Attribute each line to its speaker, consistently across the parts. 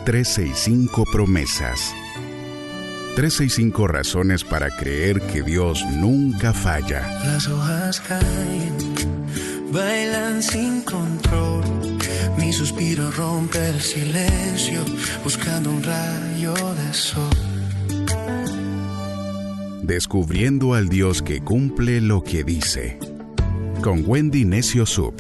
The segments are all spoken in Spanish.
Speaker 1: 365 promesas. 365 razones para creer que Dios nunca falla.
Speaker 2: Las hojas caen, bailan sin control. Mi suspiro rompe el silencio, buscando un rayo de sol.
Speaker 1: Descubriendo al Dios que cumple lo que dice. Con Wendy Necio Sub.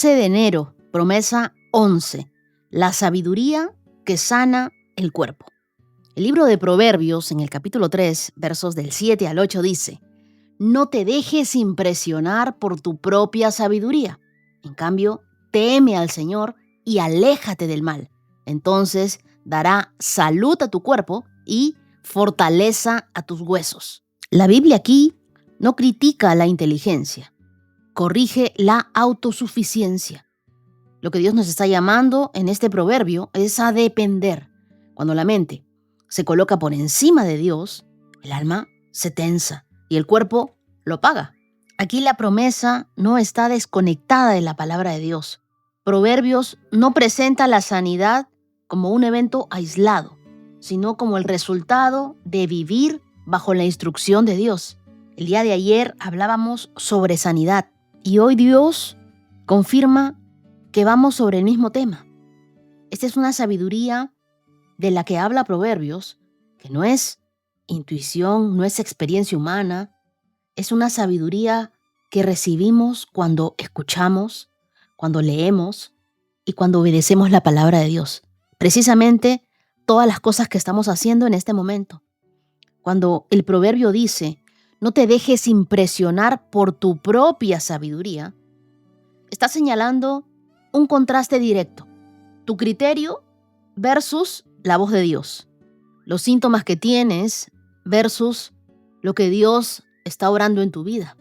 Speaker 3: De enero, promesa 11, la sabiduría que sana el cuerpo. El libro de Proverbios, en el capítulo 3, versos del 7 al 8, dice: no te dejes impresionar por tu propia sabiduría. En cambio, teme al Señor y aléjate del mal. Entonces dará salud a tu cuerpo y fortaleza a tus huesos. La Biblia aquí no critica la inteligencia, corrige la autosuficiencia. Lo que Dios nos está llamando en este proverbio es a depender. Cuando la mente se coloca por encima de Dios, el alma se tensa y el cuerpo lo paga. Aquí la promesa no está desconectada de la palabra de Dios. Proverbios no presenta la sanidad como un evento aislado, sino como el resultado de vivir bajo la instrucción de Dios. El día de ayer hablábamos sobre sanidad. Y hoy Dios confirma que vamos sobre el mismo tema. Esta es una sabiduría de la que habla Proverbios, que no es intuición, no es experiencia humana, es una sabiduría que recibimos cuando escuchamos, cuando leemos y cuando obedecemos la palabra de Dios. Precisamente todas las cosas que estamos haciendo en este momento. Cuando el proverbio dice: no te dejes impresionar por tu propia sabiduría, está señalando un contraste directo. Tu criterio versus la voz de Dios. Los síntomas que tienes versus lo que Dios está obrando en tu vida.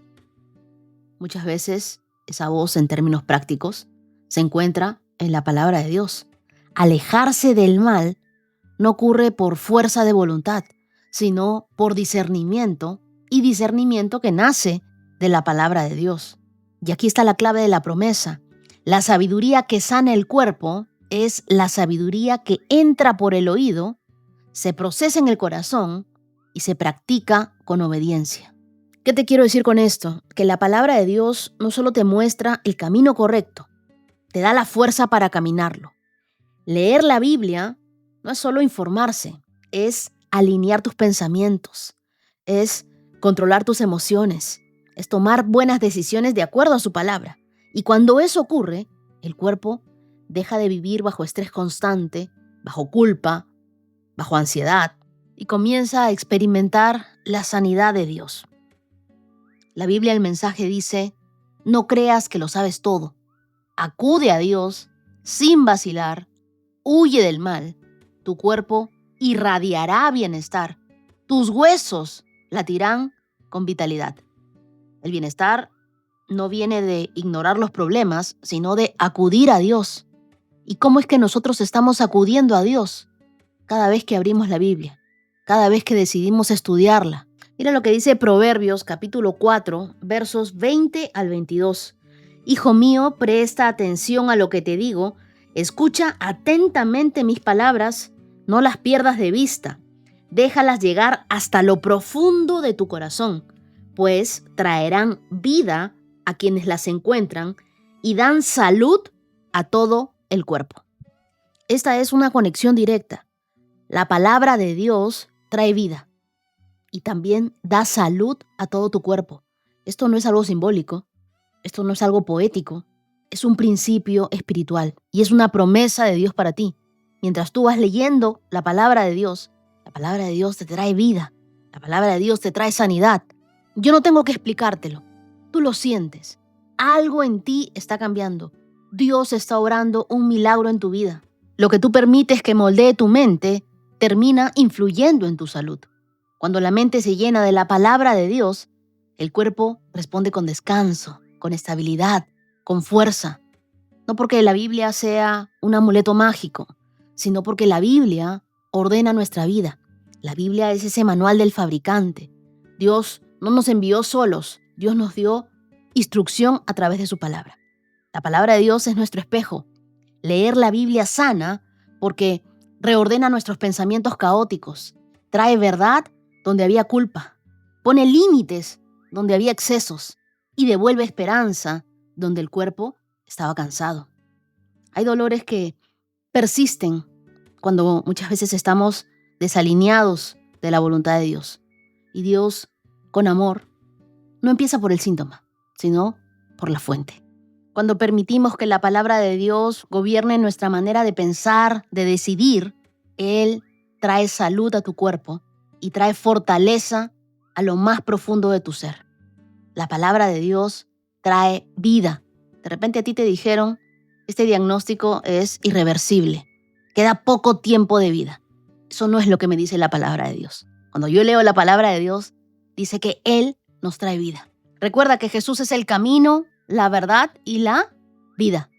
Speaker 3: Muchas veces esa voz, en términos prácticos, se encuentra en la palabra de Dios. Alejarse del mal no ocurre por fuerza de voluntad, sino por discernimiento, y discernimiento que nace de la palabra de Dios. Y aquí está la clave de la promesa. La sabiduría que sana el cuerpo es la sabiduría que entra por el oído, se procesa en el corazón y se practica con obediencia. ¿Qué te quiero decir con esto? Que la palabra de Dios no solo te muestra el camino correcto, te da la fuerza para caminarlo. Leer la Biblia no es solo informarse, es alinear tus pensamientos, es controlar tus emociones, es tomar buenas decisiones de acuerdo a su palabra. Y cuando eso ocurre, el cuerpo deja de vivir bajo estrés constante, bajo culpa, bajo ansiedad, y comienza a experimentar la sanidad de Dios. La Biblia, el mensaje dice: no creas que lo sabes todo. Acude a Dios sin vacilar, huye del mal. Tu cuerpo irradiará bienestar. Tus huesos latirán con vitalidad. El bienestar no viene de ignorar los problemas, sino de acudir a Dios. ¿Y cómo es que nosotros estamos acudiendo a Dios? Cada vez que abrimos la Biblia, cada vez que decidimos estudiarla. Mira lo que dice Proverbios capítulo 4, versos 20 al 22. Hijo mío, presta atención a lo que te digo, escucha atentamente mis palabras, no las pierdas de vista. Déjalas llegar hasta lo profundo de tu corazón, pues traerán vida a quienes las encuentran y dan salud a todo el cuerpo. Esta es una conexión directa. La palabra de Dios trae vida y también da salud a todo tu cuerpo. Esto no es algo simbólico, esto no es algo poético, es un principio espiritual y es una promesa de Dios para ti. Mientras tú vas leyendo la palabra de Dios te trae vida, la palabra de Dios te trae sanidad. Yo no tengo que explicártelo, tú lo sientes. Algo en ti está cambiando. Dios está obrando un milagro en tu vida. Lo que tú permites que moldee tu mente termina influyendo en tu salud. Cuando la mente se llena de la palabra de Dios, el cuerpo responde con descanso, con estabilidad, con fuerza. No porque la Biblia sea un amuleto mágico, sino porque la Biblia ordena nuestra vida. La Biblia es ese manual del fabricante. Dios no nos envió solos, Dios nos dio instrucción a través de su palabra. La palabra de Dios es nuestro espejo. Leer la Biblia sana porque reordena nuestros pensamientos caóticos, trae verdad donde había culpa, pone límites donde había excesos y devuelve esperanza donde el cuerpo estaba cansado. Hay dolores que persisten cuando muchas veces estamos desalineados de la voluntad de Dios. Y Dios, con amor, no empieza por el síntoma, sino por la fuente. Cuando permitimos que la palabra de Dios gobierne nuestra manera de pensar, de decidir, Él trae salud a tu cuerpo y trae fortaleza a lo más profundo de tu ser. La palabra de Dios trae vida. De repente a ti te dijeron, este diagnóstico es irreversible, queda poco tiempo de vida. Eso no es lo que me dice la palabra de Dios. Cuando yo leo la palabra de Dios, dice que Él nos trae vida. Recuerda que Jesús es el camino, la verdad y la vida.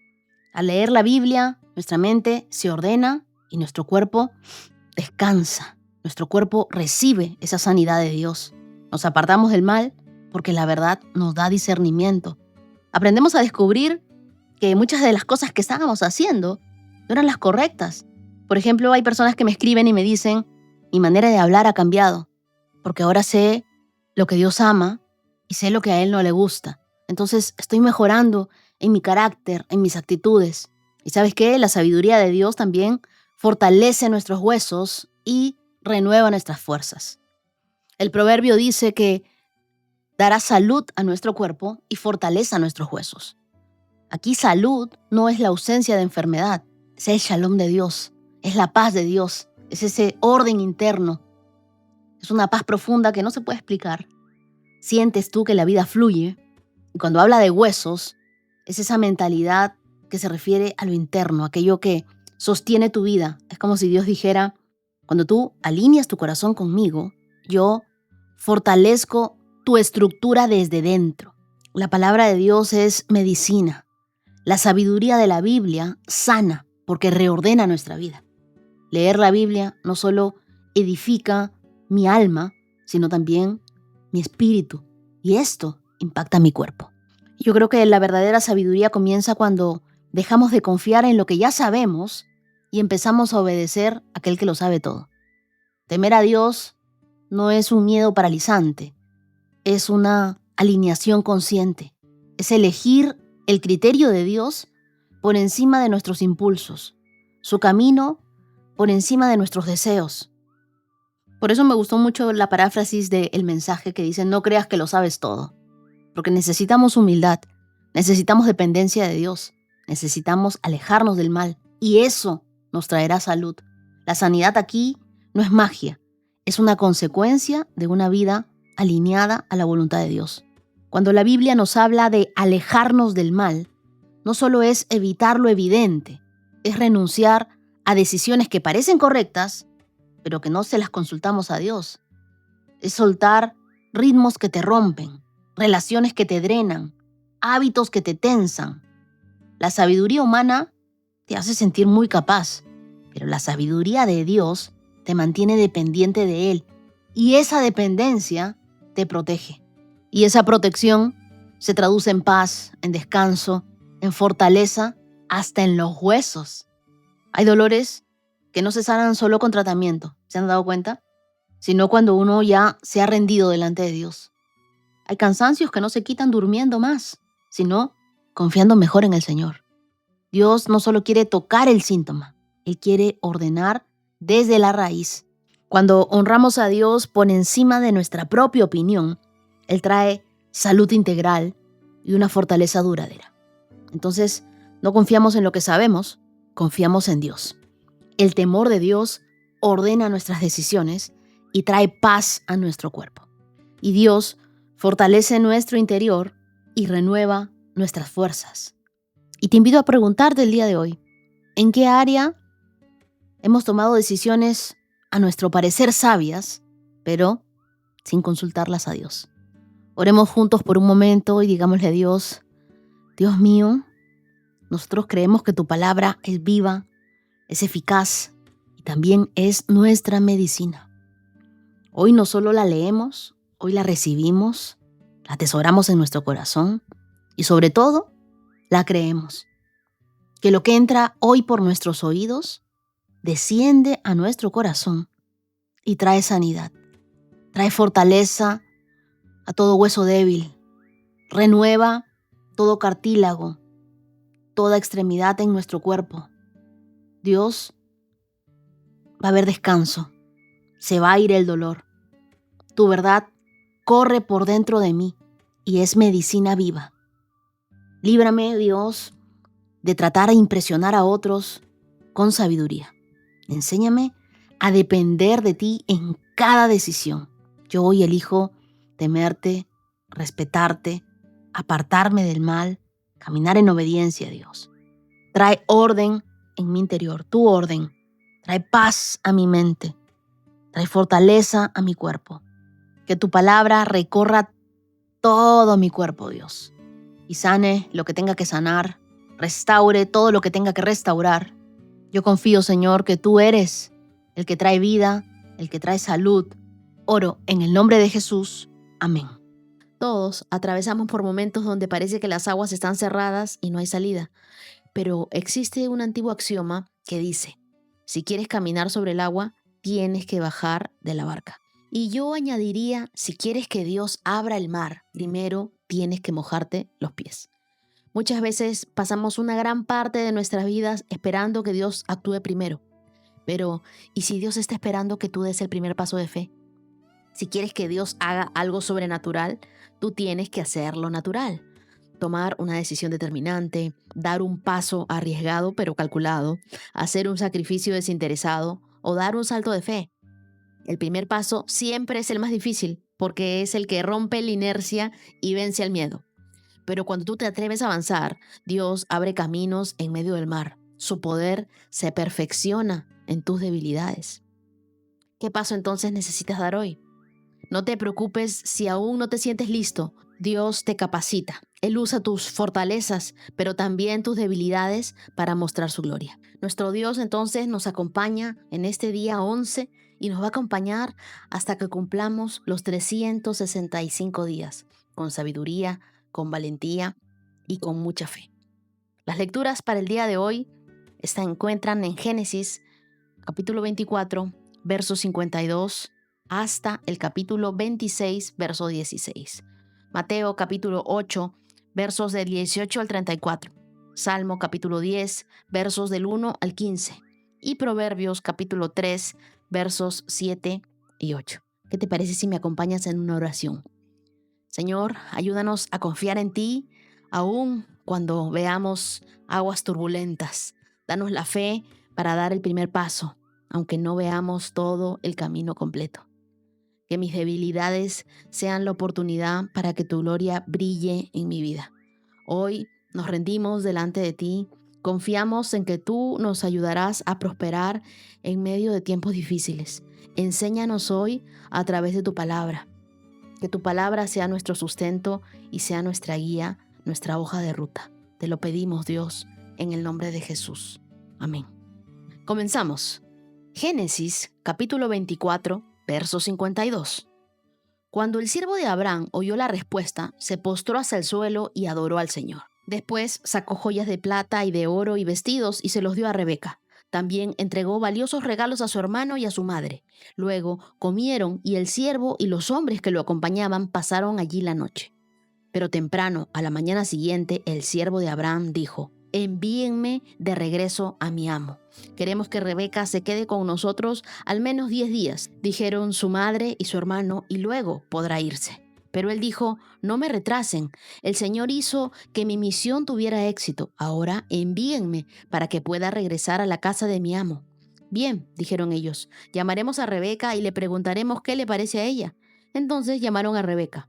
Speaker 3: Al leer la Biblia, nuestra mente se ordena y nuestro cuerpo descansa. Nuestro cuerpo recibe esa sanidad de Dios. Nos apartamos del mal porque la verdad nos da discernimiento. Aprendemos a descubrir que muchas de las cosas que estábamos haciendo no eran las correctas. Por ejemplo, hay personas que me escriben y me dicen, mi manera de hablar ha cambiado, porque ahora sé lo que Dios ama y sé lo que a Él no le gusta. Entonces estoy mejorando en mi carácter, en mis actitudes. ¿Y sabes qué? La sabiduría de Dios también fortalece nuestros huesos y renueva nuestras fuerzas. El proverbio dice que dará salud a nuestro cuerpo y fortaleza a nuestros huesos. Aquí salud no es la ausencia de enfermedad, es el shalom de Dios, es la paz de Dios, es ese orden interno. Es una paz profunda que no se puede explicar. Sientes tú que la vida fluye. Y cuando habla de huesos, es esa mentalidad que se refiere a lo interno, aquello que sostiene tu vida. Es como si Dios dijera, cuando tú alineas tu corazón conmigo, yo fortalezco tu estructura desde dentro. La palabra de Dios es medicina. La sabiduría de la Biblia sana porque reordena nuestra vida. Leer la Biblia no solo edifica mi alma, sino también mi espíritu. Y esto impacta mi cuerpo. Yo creo que la verdadera sabiduría comienza cuando dejamos de confiar en lo que ya sabemos y empezamos a obedecer a aquel que lo sabe todo. Temer a Dios no es un miedo paralizante, es una alineación consciente. Es elegir el criterio de Dios por encima de nuestros impulsos, su camino por encima de nuestros deseos. Por eso me gustó mucho la paráfrasis del mensaje que dice, no creas que lo sabes todo, porque necesitamos humildad, necesitamos dependencia de Dios, necesitamos alejarnos del mal y eso nos traerá salud. La sanidad aquí no es magia, es una consecuencia de una vida alineada a la voluntad de Dios. Cuando la Biblia nos habla de alejarnos del mal, no solo es evitar lo evidente, es renunciar a decisiones que parecen correctas, pero que no se las consultamos a Dios. Es soltar ritmos que te rompen, relaciones que te drenan, hábitos que te tensan. La sabiduría humana te hace sentir muy capaz, pero la sabiduría de Dios te mantiene dependiente de Él y esa dependencia te protege. Y esa protección se traduce en paz, en descanso, en fortaleza, hasta en los huesos. Hay dolores que no se sanan solo con tratamiento, ¿se han dado cuenta? Sino cuando uno ya se ha rendido delante de Dios. Hay cansancios que no se quitan durmiendo más, sino confiando mejor en el Señor. Dios no solo quiere tocar el síntoma, Él quiere ordenar desde la raíz. Cuando honramos a Dios por encima de nuestra propia opinión, Él trae salud integral y una fortaleza duradera. Entonces, no confiamos en lo que sabemos, confiamos en Dios. El temor de Dios ordena nuestras decisiones y trae paz a nuestro cuerpo. Y Dios fortalece nuestro interior y renueva nuestras fuerzas. Y te invito a preguntarte el día de hoy, ¿en qué área hemos tomado decisiones a nuestro parecer sabias, pero sin consultarlas a Dios? Oremos juntos por un momento y digámosle a Dios, Dios mío, nosotros creemos que tu palabra es viva, es eficaz y también es nuestra medicina. Hoy no solo la leemos, hoy la recibimos, la atesoramos en nuestro corazón y sobre todo la creemos. Que lo que entra hoy por nuestros oídos desciende a nuestro corazón y trae sanidad, trae fortaleza a todo hueso débil, renueva todo cartílago, toda extremidad en nuestro cuerpo. Dios, va a haber descanso, se va a ir el dolor. Tu verdad corre por dentro de mí y es medicina viva. Líbrame, Dios, de tratar de impresionar a otros con sabiduría. Enséñame a depender de ti en cada decisión. Yo hoy elijo temerte, respetarte, apartarme del mal, caminar en obediencia a Dios. Trae orden en mi interior, tu orden. Trae paz a mi mente. Trae fortaleza a mi cuerpo. Que tu palabra recorra todo mi cuerpo, Dios, y sane lo que tenga que sanar, restaure todo lo que tenga que restaurar. Yo confío, Señor, que tú eres el que trae vida, el que trae salud. Oro en el nombre de Jesús. Amén. Todos atravesamos por momentos donde parece que las aguas están cerradas y no hay salida. Pero existe un antiguo axioma que dice, si quieres caminar sobre el agua, tienes que bajar de la barca. Y yo añadiría, si quieres que Dios abra el mar, primero tienes que mojarte los pies. Muchas veces pasamos una gran parte de nuestras vidas esperando que Dios actúe primero. Pero, ¿y si Dios está esperando que tú des el primer paso de fe? Si quieres que Dios haga algo sobrenatural, tú tienes que hacerlo natural. Tomar una decisión determinante, dar un paso arriesgado pero calculado, hacer un sacrificio desinteresado o dar un salto de fe. El primer paso siempre es el más difícil porque es el que rompe la inercia y vence al miedo. Pero cuando tú te atreves a avanzar, Dios abre caminos en medio del mar. Su poder se perfecciona en tus debilidades. ¿Qué paso entonces necesitas dar hoy? No te preocupes si aún no te sientes listo. Dios te capacita. Él usa tus fortalezas, pero también tus debilidades para mostrar su gloria. Nuestro Dios entonces nos acompaña en este día 11 y nos va a acompañar hasta que cumplamos los 365 días, con sabiduría, con valentía y con mucha fe. Las lecturas para el día de hoy se encuentran en Génesis, capítulo 24, verso 52, hasta el capítulo 26, verso 16. Mateo, capítulo 8, versos del 18 al 34. Salmo, capítulo 10, versos del 1 al 15. Y Proverbios, capítulo 3, versos 7 y 8. ¿Qué te parece si me acompañas en una oración? Señor, ayúdanos a confiar en ti, aun cuando veamos aguas turbulentas. Danos la fe para dar el primer paso, aunque no veamos todo el camino completo. Que mis debilidades sean la oportunidad para que tu gloria brille en mi vida. Hoy nos rendimos delante de ti, confiamos en que tú nos ayudarás a prosperar en medio de tiempos difíciles. Enséñanos hoy a través de tu palabra. Que tu palabra sea nuestro sustento y sea nuestra guía, nuestra hoja de ruta. Te lo pedimos, Dios, en el nombre de Jesús. Amén. Comenzamos. Génesis, capítulo 24, verso 52. Cuando el siervo de Abraham oyó la respuesta, se postró hacia el suelo y adoró al Señor. Después sacó joyas de plata y de oro y vestidos y se los dio a Rebeca. También entregó valiosos regalos a su hermano y a su madre. Luego comieron y el siervo y los hombres que lo acompañaban pasaron allí la noche. Pero temprano, a la mañana siguiente, el siervo de Abraham dijo: envíenme de regreso a mi amo. Queremos que Rebeca se quede con nosotros al menos 10 días, dijeron su madre y su hermano, y luego podrá irse. Pero él dijo: no me retrasen. El Señor hizo que mi misión tuviera éxito. Ahora envíenme para que pueda regresar a la casa de mi amo. Bien, dijeron ellos, llamaremos a Rebeca y le preguntaremos qué le parece a ella. Entonces llamaron a Rebeca.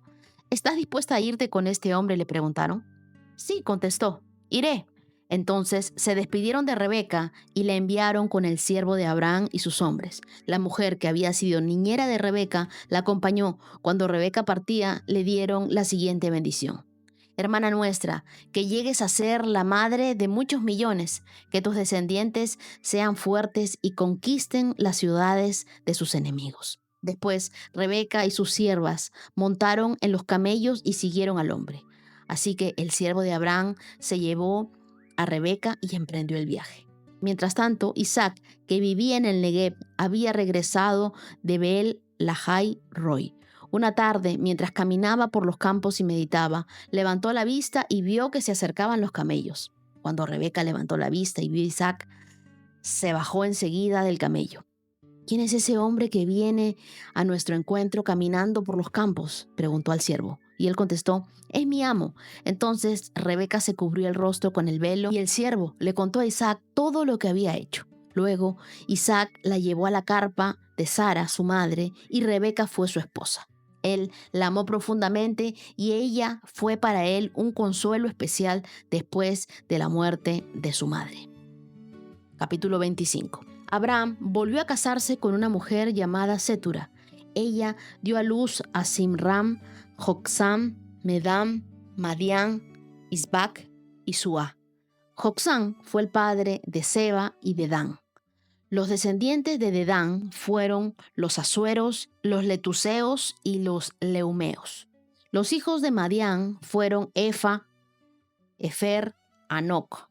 Speaker 3: ¿Estás dispuesta a irte con este hombre?, le preguntaron. Sí, contestó, iré. Entonces se despidieron de Rebeca y la enviaron con el siervo de Abraham y sus hombres. La mujer que había sido niñera de Rebeca la acompañó. Cuando Rebeca partía, le dieron la siguiente bendición: hermana nuestra, que llegues a ser la madre de muchos millones, que tus descendientes sean fuertes y conquisten las ciudades de sus enemigos. Después, Rebeca y sus siervas montaron en los camellos y siguieron al hombre. Así que el siervo de Abraham se llevó a Rebeca y emprendió el viaje. Mientras tanto, Isaac, que vivía en el Negev, había regresado de Beel Lahai Roi. Una tarde, mientras caminaba por los campos y meditaba, levantó la vista y vio que se acercaban los camellos. Cuando Rebeca levantó la vista y vio a Isaac, se bajó enseguida del camello. ¿Quién es ese hombre que viene a nuestro encuentro caminando por los campos?, preguntó al siervo. Y él contestó, es mi amo. Entonces Rebeca se cubrió el rostro con el velo y el siervo le contó a Isaac todo lo que había hecho. Luego Isaac la llevó a la carpa de Sara, su madre, y Rebeca fue su esposa. Él la amó profundamente y ella fue para él un consuelo especial después de la muerte de su madre. Capítulo 25. Abraham volvió a casarse con una mujer llamada Setura. Ella dio a luz a Simram, Joksam, Medam, Madián, Isbac y Suá. Joksam fue el padre de Seba y de Dan. Los descendientes de Dedán fueron los asueros, los letuseos y los leumeos. Los hijos de Madián fueron Efa, Efer, Anoc,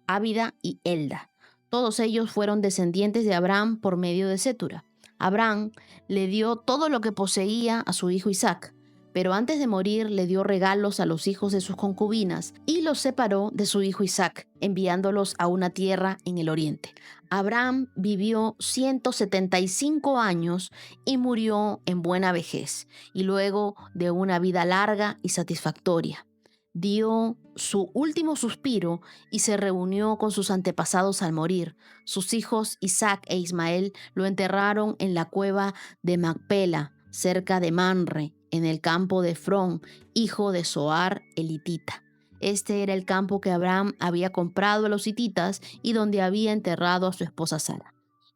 Speaker 3: Ábida y Elda. Todos ellos fueron descendientes de Abraham por medio de Setura. Abraham le dio todo lo que poseía a su hijo Isaac, pero antes de morir le dio regalos a los hijos de sus concubinas y los separó de su hijo Isaac, enviándolos a una tierra en el oriente. Abraham vivió 175 años y murió en buena vejez, y luego de una vida larga y satisfactoria. Dio su último suspiro y se reunió con sus antepasados al morir. Sus hijos Isaac e Ismael lo enterraron en la cueva de Macpela, cerca de Manre, en el campo de Efrón, hijo de Zohar el hitita. Este era el campo que Abraham había comprado a los hititas y donde había enterrado a su esposa Sara.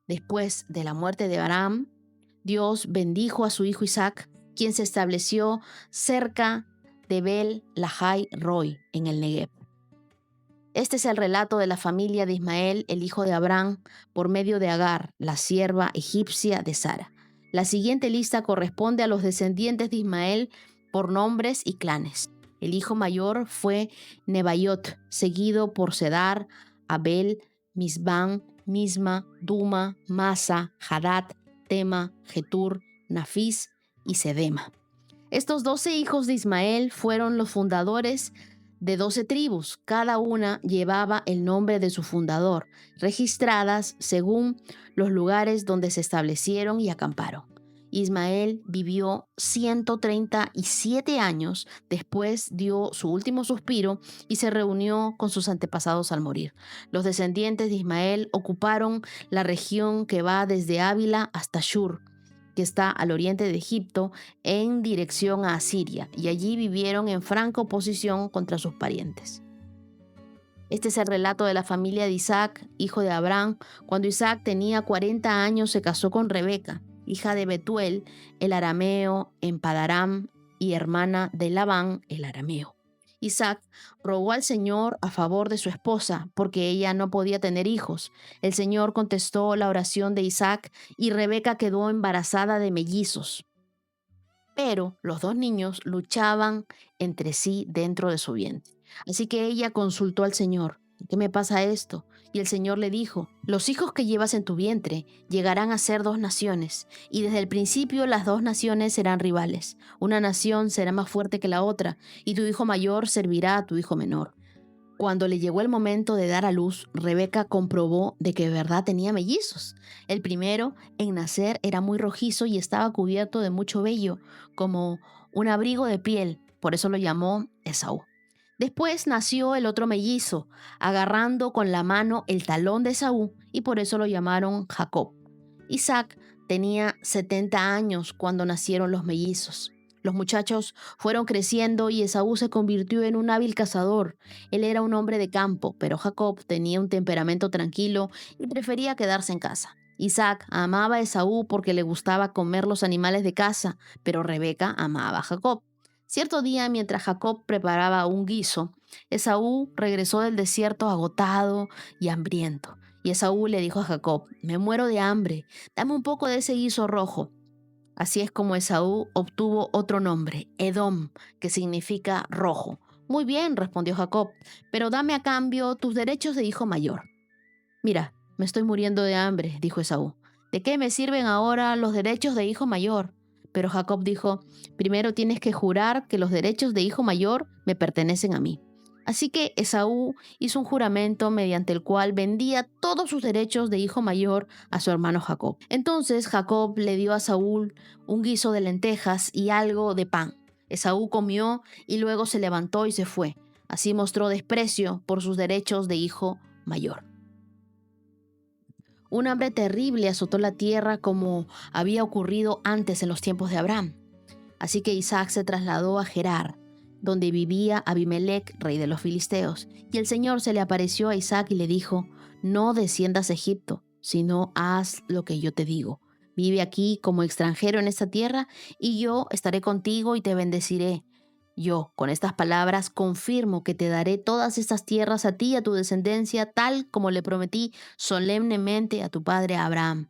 Speaker 3: Después de la muerte de Abraham, Dios bendijo a su hijo Isaac, quien se estableció cerca de Beel Lahai Roi, en el Negev. Este es el relato de la familia de Ismael, el hijo de Abraham, por medio de Agar, la sierva egipcia de Sara. La siguiente lista corresponde a los descendientes de Ismael por nombres y clanes. El hijo mayor fue Nebaiot, seguido por Cedar, Abel, Misbán, Misma, Duma, Masa, Hadad, Tema, Getur, Nafis y Sedema. Estos 12 hijos de Ismael fueron los fundadores de 12 tribus. Cada una llevaba el nombre de su fundador, registradas según los lugares donde se establecieron y acamparon. Ismael vivió 137 años, después dio su último suspiro y se reunió con sus antepasados al morir. Los descendientes de Ismael ocuparon la región que va desde Ávila hasta Shur, que está al oriente de Egipto, en dirección a Asiria, y allí vivieron en franca oposición contra sus parientes. Este es el relato de la familia de Isaac, hijo de Abraham. Cuando Isaac tenía 40 años, se casó con Rebeca, hija de Betuel, el arameo, en Padaram, y hermana de Labán, el arameo. Isaac rogó al Señor a favor de su esposa, porque ella no podía tener hijos. El Señor contestó la oración de Isaac y Rebeca quedó embarazada de mellizos. Pero los dos niños luchaban entre sí dentro de su vientre. Así que ella consultó al Señor. ¿Qué me pasa esto? Y el Señor le dijo, los hijos que llevas en tu vientre llegarán a ser 2 naciones, y desde el principio las 2 naciones serán rivales. Una nación será más fuerte que la otra, y tu hijo mayor servirá a tu hijo menor. Cuando le llegó el momento de dar a luz, Rebeca comprobó de que de verdad tenía mellizos. El primero en nacer era muy rojizo y estaba cubierto de mucho vello, como un abrigo de piel, por eso lo llamó Esaú. Después nació el otro mellizo, agarrando con la mano el talón de Esaú, y por eso lo llamaron Jacob. Isaac tenía 70 años cuando nacieron los mellizos. Los muchachos fueron creciendo y Esaú se convirtió en un hábil cazador. Él era un hombre de campo, pero Jacob tenía un temperamento tranquilo y prefería quedarse en casa. Isaac amaba a Esaú porque le gustaba comer los animales de caza, pero Rebeca amaba a Jacob. Cierto día, mientras Jacob preparaba un guiso, Esaú regresó del desierto agotado y hambriento. Y Esaú le dijo a Jacob: me muero de hambre, dame un poco de ese guiso rojo. Así es como Esaú obtuvo otro nombre, Edom, que significa rojo. Muy bien, respondió Jacob, pero dame a cambio tus derechos de hijo mayor. Mira, me estoy muriendo de hambre, dijo Esaú. ¿De qué me sirven ahora los derechos de hijo mayor? Pero Jacob dijo: primero tienes que jurar que los derechos de hijo mayor me pertenecen a mí. Así que Esaú hizo un juramento mediante el cual vendía todos sus derechos de hijo mayor a su hermano Jacob. Entonces Jacob le dio a Saúl un guiso de lentejas y algo de pan. Esaú comió y luego se levantó y se fue. Así mostró desprecio por sus derechos de hijo mayor. Un hambre terrible azotó la tierra como había ocurrido antes en los tiempos de Abraham. Así que Isaac se trasladó a Gerar, donde vivía Abimelec, rey de los filisteos. Y el Señor se le apareció a Isaac y le dijo: no desciendas a Egipto, sino haz lo que yo te digo. Vive aquí como extranjero en esta tierra, y yo estaré contigo y te bendeciré. Yo, con estas palabras, confirmo que te daré todas estas tierras a ti y a tu descendencia, tal como le prometí solemnemente a tu padre Abraham.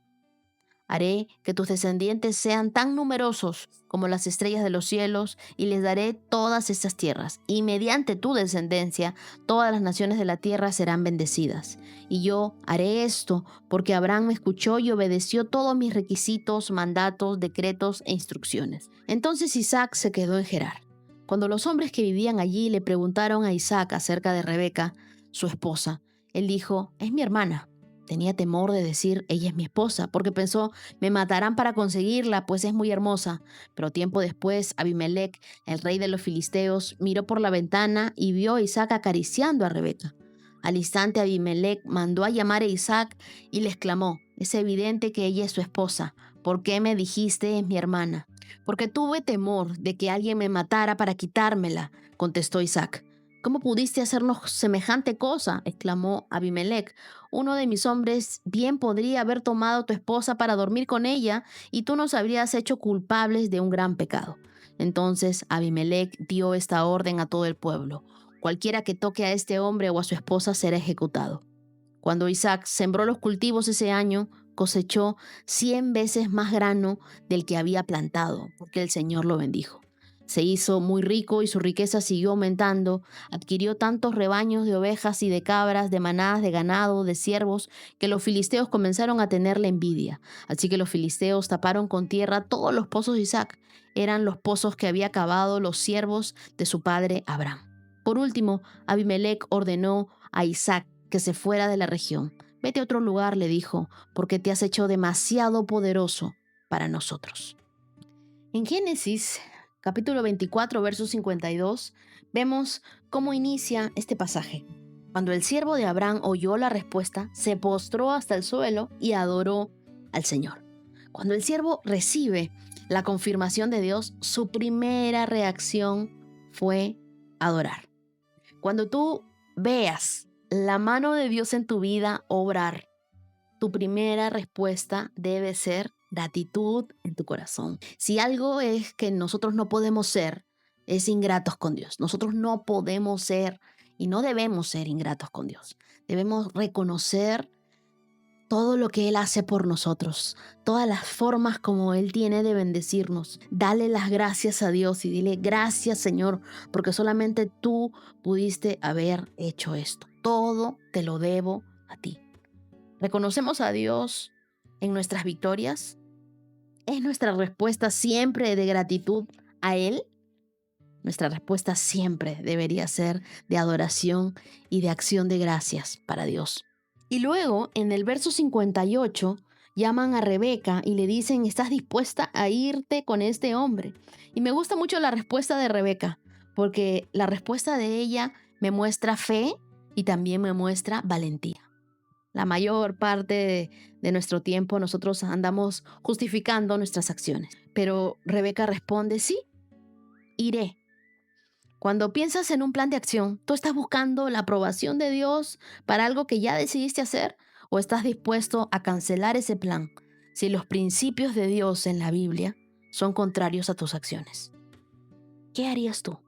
Speaker 3: Haré que tus descendientes sean tan numerosos como las estrellas de los cielos, y les daré todas estas tierras. Y mediante tu descendencia, todas las naciones de la tierra serán bendecidas. Y yo haré esto porque Abraham me escuchó y obedeció todos mis requisitos, mandatos, decretos e instrucciones. Entonces Isaac se quedó en Gerar. Cuando los hombres que vivían allí le preguntaron a Isaac acerca de Rebeca, su esposa, él dijo: es mi hermana. Tenía temor de decir: ella es mi esposa, porque pensó: me matarán para conseguirla, pues es muy hermosa. Pero tiempo después, Abimelec, el rey de los filisteos, miró por la ventana y vio a Isaac acariciando a Rebeca. Al instante Abimelec mandó a llamar a Isaac y le exclamó: es evidente que ella es su esposa. ¿Por qué me dijiste es mi hermana? Porque tuve temor de que alguien me matara para quitármela, contestó Isaac. ¿Cómo pudiste hacernos semejante cosa?, exclamó Abimelec. Uno de mis hombres bien podría haber tomado a tu esposa para dormir con ella, y tú nos habrías hecho culpables de un gran pecado. Entonces Abimelec dio esta orden a todo el pueblo: cualquiera que toque a este hombre o a su esposa será ejecutado. Cuando Isaac sembró los cultivos ese año, cosechó 100 veces más grano del que había plantado, porque el Señor lo bendijo. Se hizo muy rico y su riqueza siguió aumentando. Adquirió tantos rebaños de ovejas y de cabras, de manadas de ganado, de ciervos, que los filisteos comenzaron a tenerle envidia. Así que los filisteos taparon con tierra todos los pozos de Isaac. Eran los pozos que había cavado los siervos de su padre Abraham. Por último, Abimelec ordenó a Isaac que se fuera de la región. Vete a otro lugar, le dijo, porque te has hecho demasiado poderoso para nosotros. En Génesis, capítulo 24, verso 52, vemos cómo inicia este pasaje. Cuando el siervo de Abraham oyó la respuesta, se postró hasta el suelo y adoró al Señor. Cuando el siervo recibe la confirmación de Dios, su primera reacción fue adorar. Cuando tú veas la mano de Dios en tu vida obrar, tu primera respuesta debe ser gratitud en tu corazón. Si algo es que nosotros no podemos ser, es ingratos con Dios. Nosotros no podemos ser y no debemos ser ingratos con Dios. Debemos reconocer todo lo que Él hace por nosotros, todas las formas como Él tiene de bendecirnos. Dale las gracias a Dios y dile: gracias, Señor, porque solamente tú pudiste haber hecho esto. Todo te lo debo a ti. ¿Reconocemos a Dios en nuestras victorias? ¿Es nuestra respuesta siempre de gratitud a Él? Nuestra respuesta siempre debería ser de adoración y de acción de gracias para Dios. Y luego, en el verso 58, llaman a Rebeca y le dicen: ¿estás dispuesta a irte con este hombre? Y me gusta mucho la respuesta de Rebeca, porque la respuesta de ella me muestra fe y también me muestra valentía. La mayor parte de nuestro tiempo nosotros andamos justificando nuestras acciones, pero Rebeca responde: sí, iré. Cuando piensas en un plan de acción, ¿tú estás buscando la aprobación de Dios para algo que ya decidiste hacer, o estás dispuesto a cancelar ese plan si los principios de Dios en la Biblia son contrarios a tus acciones? ¿Qué harías tú?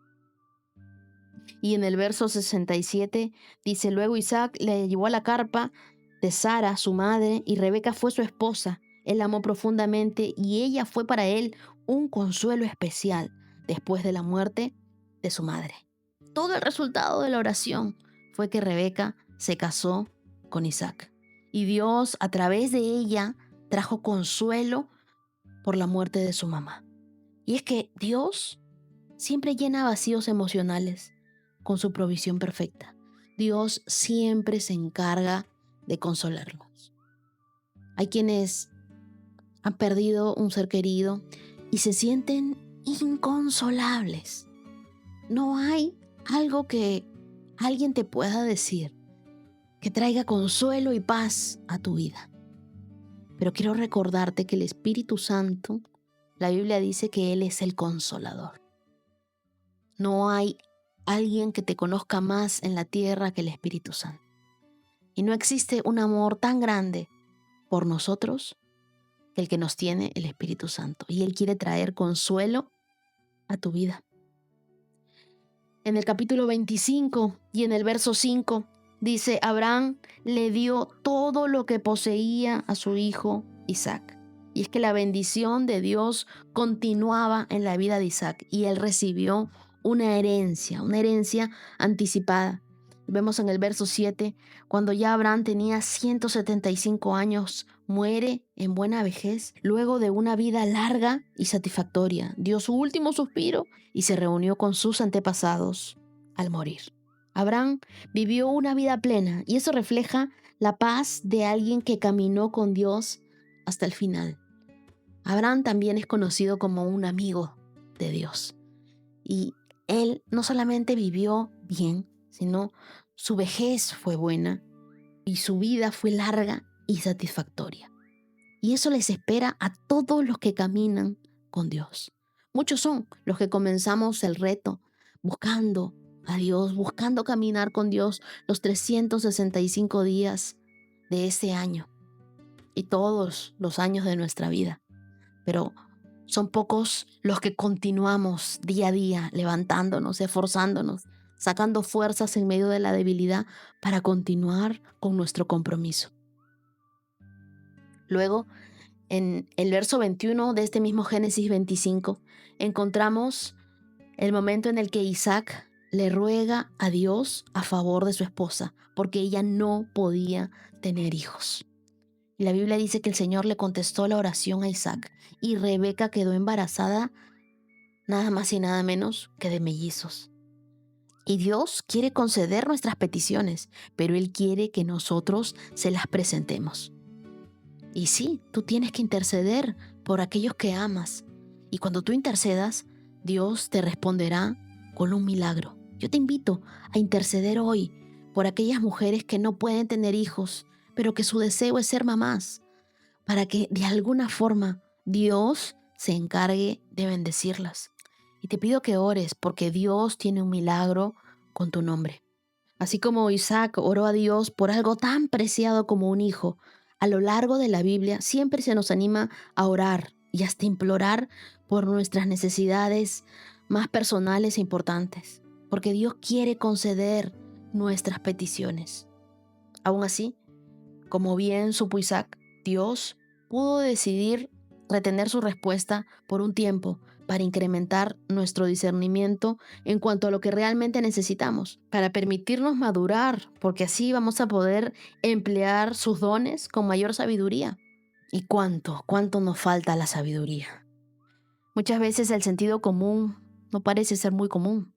Speaker 3: Y en el verso 67 dice, luego Isaac le llevó a la carpa de Sara, su madre, y Rebeca fue su esposa. Él la amó profundamente y ella fue para él un consuelo especial después de la muerte de su madre. Todo el resultado de la oración fue que Rebeca se casó con Isaac. Y Dios, a través de ella, trajo consuelo por la muerte de su mamá. Y es que Dios siempre llena vacíos emocionales con su provisión perfecta. Dios siempre se encarga de consolarnos. Hay quienes han perdido un ser querido y se sienten inconsolables. No hay algo que alguien te pueda decir que traiga consuelo y paz a tu vida. Pero quiero recordarte que el Espíritu Santo, la Biblia dice que Él es el consolador. No hay alguien que te conozca más en la tierra que el Espíritu Santo. Y no existe un amor tan grande por nosotros que el que nos tiene el Espíritu Santo. Y Él quiere traer consuelo a tu vida. En el capítulo 25 y en el verso 5 dice, Abraham le dio todo lo que poseía a su hijo Isaac. Y es que la bendición de Dios continuaba en la vida de Isaac y él recibió una herencia anticipada. Vemos en el verso 7, cuando ya Abraham tenía 175 años, muere en buena vejez, luego de una vida larga y satisfactoria. Dio su último suspiro y se reunió con sus antepasados al morir. Abraham vivió una vida plena y eso refleja la paz de alguien que caminó con Dios hasta el final. Abraham también es conocido como un amigo de Dios. Y él no solamente vivió bien, sino su vejez fue buena y su vida fue larga y satisfactoria. Y eso les espera a todos los que caminan con Dios. Muchos son los que comenzamos el reto buscando a Dios, buscando caminar con Dios los 365 días de ese año y todos los años de nuestra vida. Pero son pocos los que continuamos día a día levantándonos, esforzándonos, sacando fuerzas en medio de la debilidad para continuar con nuestro compromiso. Luego, en el verso 21 de este mismo Génesis 25, encontramos el momento en el que Isaac le ruega a Dios a favor de su esposa, porque ella no podía tener hijos. Y la Biblia dice que el Señor le contestó la oración a Isaac y Rebeca quedó embarazada nada más y nada menos que de mellizos. Y Dios quiere conceder nuestras peticiones, pero Él quiere que nosotros se las presentemos. Y sí, tú tienes que interceder por aquellos que amas. Y cuando tú intercedas, Dios te responderá con un milagro. Yo te invito a interceder hoy por aquellas mujeres que no pueden tener hijos, pero que su deseo es ser mamás, para que de alguna forma Dios se encargue de bendecirlas. Y te pido que ores porque Dios tiene un milagro con tu nombre. Así como Isaac oró a Dios por algo tan preciado como un hijo, a lo largo de la Biblia siempre se nos anima a orar y hasta implorar por nuestras necesidades más personales e importantes, porque Dios quiere conceder nuestras peticiones. Aún así, como bien supo Isaac, Dios pudo decidir retener su respuesta por un tiempo para incrementar nuestro discernimiento en cuanto a lo que realmente necesitamos, para permitirnos madurar, porque así vamos a poder emplear sus dones con mayor sabiduría. ¿Y cuánto nos falta la sabiduría? Muchas veces el sentido común no parece ser muy común.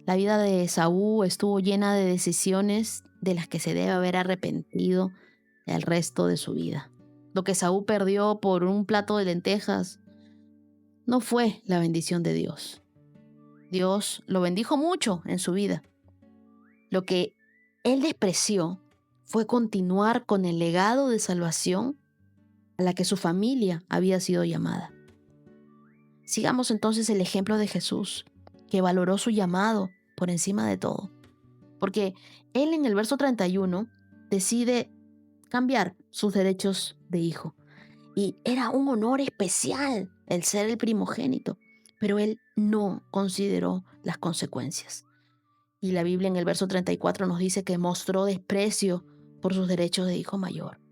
Speaker 3: La vida de Esaú estuvo llena de decisiones de las que se debe haber arrepentido el resto de su vida. Lo que Esaú perdió por un plato de lentejas no fue la bendición de Dios. Dios lo bendijo mucho en su vida. Lo que él despreció fue continuar con el legado de salvación a la que su familia había sido llamada. Sigamos entonces el ejemplo de Jesús, que valoró su llamado por encima de todo. Porque él en el verso 31 decide cambiar sus derechos de hijo. Y era un honor especial el ser el primogénito. pero él no consideró las consecuencias. Y la Biblia en el verso 34 nos dice que mostró desprecio por sus derechos de hijo mayor.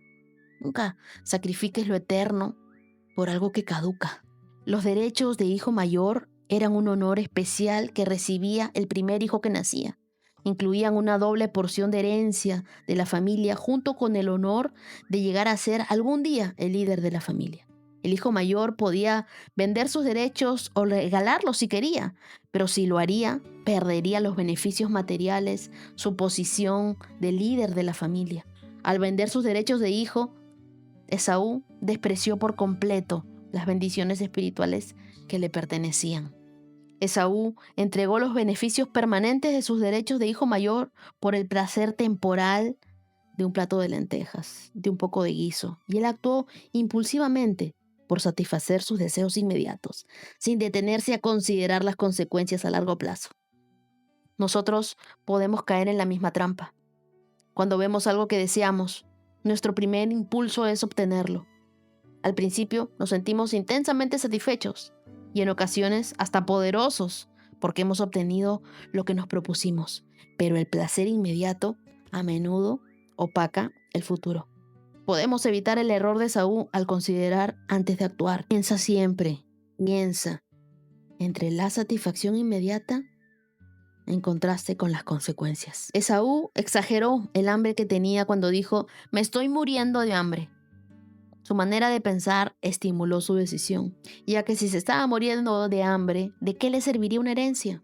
Speaker 3: Nunca sacrifiques lo eterno por algo que caduca. Los derechos de hijo mayor eran un honor especial que recibía el primer hijo que nacía. Incluían una doble porción de herencia de la familia junto con el honor de llegar a ser algún día el líder de la familia. El hijo mayor podía vender sus derechos o regalarlos si quería, pero si lo haría, perdería los beneficios materiales, su posición de líder de la familia. Al vender sus derechos de hijo, Esaú despreció por completo las bendiciones espirituales que le pertenecían. Esaú entregó los beneficios permanentes de sus derechos de hijo mayor por el placer temporal de un plato de lentejas, de un poco de guiso, y él actuó impulsivamente por satisfacer sus deseos inmediatos, sin detenerse a considerar las consecuencias a largo plazo. Nosotros podemos caer en la misma trampa. Cuando vemos algo que deseamos, nuestro primer impulso es obtenerlo. Al principio nos sentimos intensamente satisfechos y en ocasiones hasta poderosos porque hemos obtenido lo que nos propusimos, pero el placer inmediato a menudo opaca el futuro. Podemos evitar el error de Esaú al considerar antes de actuar. Piensa entre la satisfacción inmediata en contraste con las consecuencias. Esaú exageró el hambre que tenía cuando dijo: "Me estoy muriendo de hambre". Su manera de pensar estimuló su decisión, ya que si se estaba muriendo de hambre, ¿de qué le serviría una herencia?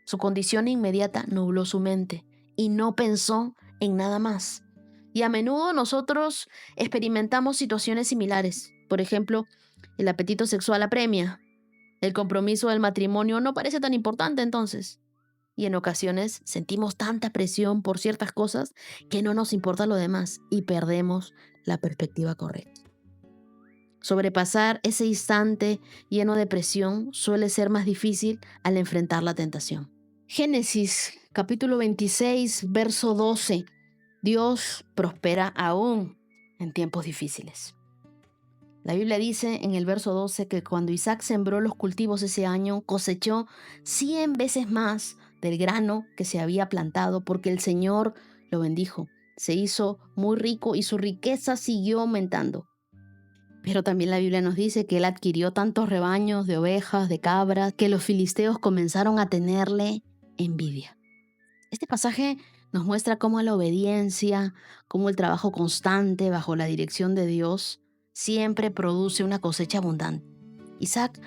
Speaker 3: Su condición inmediata nubló su mente y no pensó en nada más. Y a menudo nosotros experimentamos situaciones similares. Por ejemplo, el apetito sexual apremia. El compromiso del matrimonio no parece tan importante entonces. Y en ocasiones sentimos tanta presión por ciertas cosas que no nos importa lo demás y perdemos la perspectiva correcta. Sobrepasar ese instante lleno de presión suele ser más difícil al enfrentar la tentación. Génesis capítulo 26, verso 12. Dios prospera aún en tiempos difíciles. La Biblia dice en el verso 12 que cuando Isaac sembró los cultivos ese año, cosechó 100 veces más del grano que se había plantado porque el Señor lo bendijo. Se hizo muy rico y su riqueza siguió aumentando. Pero también la Biblia nos dice que él adquirió tantos rebaños de ovejas, de cabras, que los filisteos comenzaron a tenerle envidia. Este pasaje nos muestra cómo la obediencia, cómo el trabajo constante bajo la dirección de Dios siempre produce una cosecha abundante. Isaac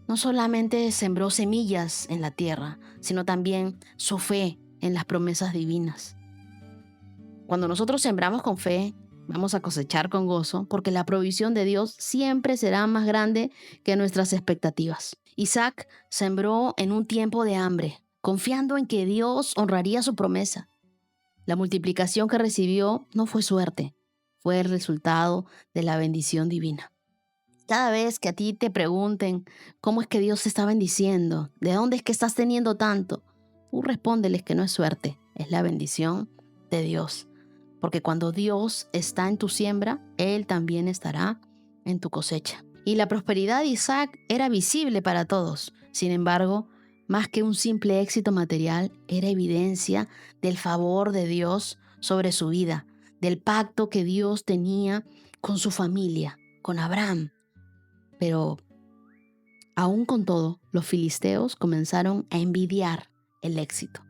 Speaker 3: no solamente sembró semillas en la tierra, sino también su fe en las promesas divinas. Cuando nosotros sembramos con fe, vamos a cosechar con gozo, porque la provisión de Dios siempre será más grande que nuestras expectativas. Isaac sembró en un tiempo de hambre, confiando en que Dios honraría su promesa. La multiplicación que recibió no fue suerte, fue el resultado de la bendición divina. Cada vez que a ti te pregunten cómo es que Dios te está bendiciendo, de dónde es que estás teniendo tanto, tú respóndeles que no es suerte, es la bendición de Dios. Porque cuando Dios está en tu siembra, Él también estará en tu cosecha. Y la prosperidad de Isaac era visible para todos. Sin embargo, más que un simple éxito material, era evidencia del favor de Dios sobre su vida, del pacto que Dios tenía con su familia, con Abraham. Pero, aún con todo, los filisteos comenzaron a envidiar el éxito.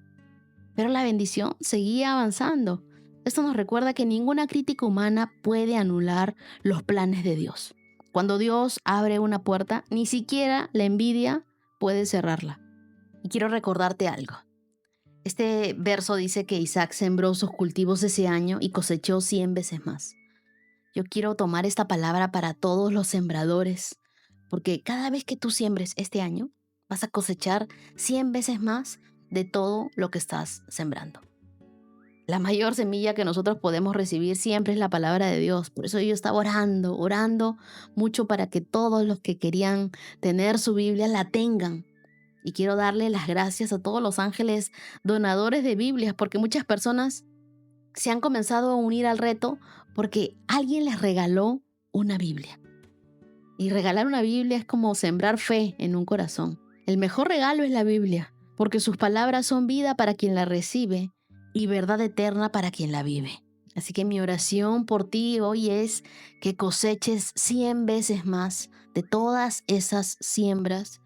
Speaker 3: Pero la bendición seguía avanzando. Esto nos recuerda que ninguna crítica humana puede anular los planes de Dios. Cuando Dios abre una puerta, ni siquiera la envidia puede cerrarla. Y quiero recordarte algo. Este verso dice que Isaac sembró sus cultivos ese año y cosechó 100 veces más. Yo quiero tomar esta palabra para todos los sembradores, porque cada vez que tú siembres este año, vas a cosechar 100 veces más de todo lo que estás sembrando. La mayor semilla que nosotros podemos recibir siempre es la palabra de Dios. Por eso yo estaba orando mucho para que todos los que querían tener su Biblia la tengan. Y quiero darle las gracias a todos los ángeles donadores de Biblias, porque muchas personas se han comenzado a unir al reto porque alguien les regaló una Biblia. Y regalar una Biblia es como sembrar fe en un corazón. El mejor regalo es la Biblia, porque sus palabras son vida para quien la recibe y verdad eterna para quien la vive. Así que mi oración por ti hoy es que coseches 100 veces más de todas esas siembras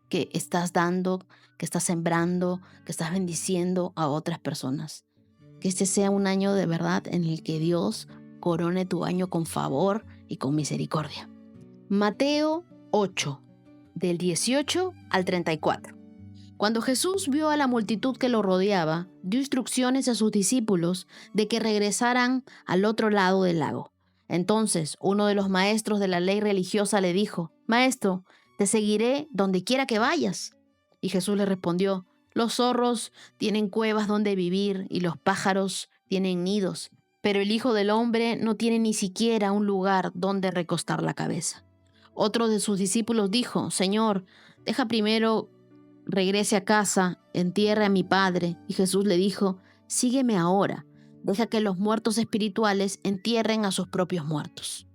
Speaker 3: que estás dando, que estás sembrando, que estás bendiciendo a otras personas. Que este sea un año de verdad en el que Dios corone tu año con favor y con misericordia. Mateo 8, del 18 al 34. Cuando Jesús vio a la multitud que lo rodeaba, dio instrucciones a sus discípulos de que regresaran al otro lado del lago. Entonces, uno de los maestros de la ley religiosa le dijo: «Maestro, te seguiré donde quiera que vayas». Y Jesús le respondió: «Los zorros tienen cuevas donde vivir y los pájaros tienen nidos, pero el Hijo del Hombre no tiene ni siquiera un lugar donde recostar la cabeza». Otro de sus discípulos dijo: «Señor, deja primero regrese a casa, entierre a mi padre». Y Jesús le dijo: «Sígueme ahora, deja que los muertos espirituales entierren a sus propios muertos».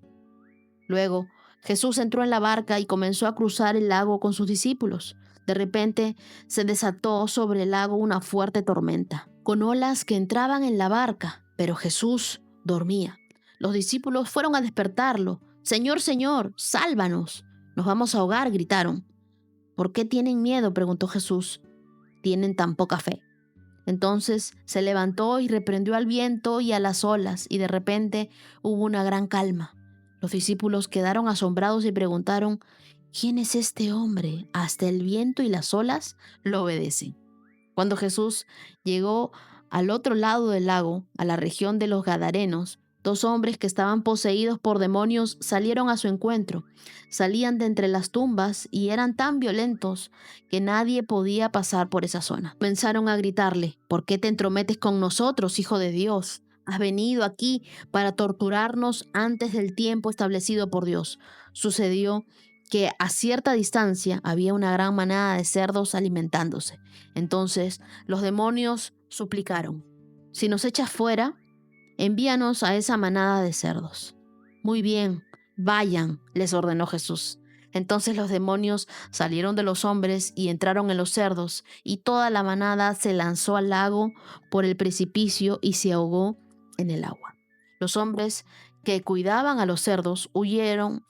Speaker 3: Luego, Jesús entró en la barca y comenzó a cruzar el lago con sus discípulos. De repente, se desató sobre el lago una fuerte tormenta, con olas que entraban en la barca, pero Jesús dormía. Los discípulos fueron a despertarlo. «Señor, Señor, sálvanos, nos vamos a ahogar», gritaron. «¿Por qué tienen miedo?», preguntó Jesús. «¿Tienen tan poca fe?». Entonces se levantó y reprendió al viento y a las olas, y de repente hubo una gran calma. Los discípulos quedaron asombrados y preguntaron: «¿Quién es este hombre? Hasta el viento y las olas lo obedecen». Cuando Jesús llegó al otro lado del lago, a la región de los Gadarenos, 2 hombres que estaban poseídos por demonios salieron a su encuentro. Salían de entre las tumbas y eran tan violentos que nadie podía pasar por esa zona. Comenzaron a gritarle: «¿Por qué te entrometes con nosotros, Hijo de Dios? Has venido aquí para torturarnos antes del tiempo establecido por Dios». Sucedió que a cierta distancia había una gran manada de cerdos alimentándose. Entonces los demonios suplicaron: «Si nos echas fuera, envíanos a esa manada de cerdos». «Muy bien, vayan», les ordenó Jesús. Entonces los demonios salieron de los hombres y entraron en los cerdos, y toda la manada se lanzó al lago por el precipicio y se ahogó en el agua. Los hombres que cuidaban a los cerdos huyeron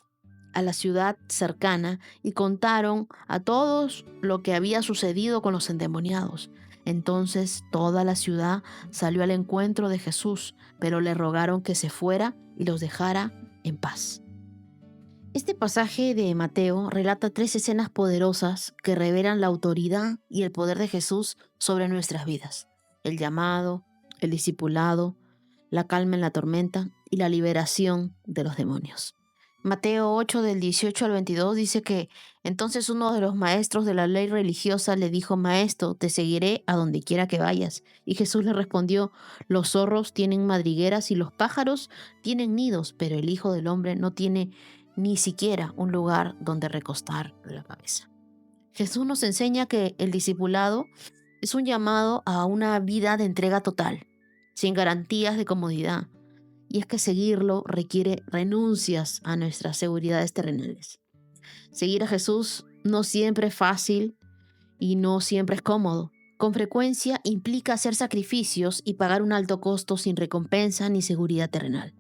Speaker 3: a la ciudad cercana y contaron a todos lo que había sucedido con los endemoniados. Entonces toda la ciudad salió al encuentro de Jesús, pero le rogaron que se fuera y los dejara en paz. Este pasaje de Mateo relata 3 escenas poderosas que revelan la autoridad y el poder de Jesús sobre nuestras vidas: el llamado, el discipulado, la calma en la tormenta y la liberación de los demonios. Mateo 8, del 18 al 22 dice que entonces uno de los maestros de la ley religiosa le dijo: «Maestro, te seguiré a donde quiera que vayas». Y Jesús le respondió: «Los zorros tienen madrigueras y los pájaros tienen nidos, pero el Hijo del Hombre no tiene ni siquiera un lugar donde recostar la cabeza». Jesús nos enseña que el discipulado es un llamado a una vida de entrega total, sin garantías de comodidad. Y es que seguirlo requiere renuncias a nuestras seguridades terrenales. Seguir a Jesús no siempre es fácil y no siempre es cómodo. Con frecuencia implica hacer sacrificios y pagar un alto costo sin recompensa ni seguridad terrenal.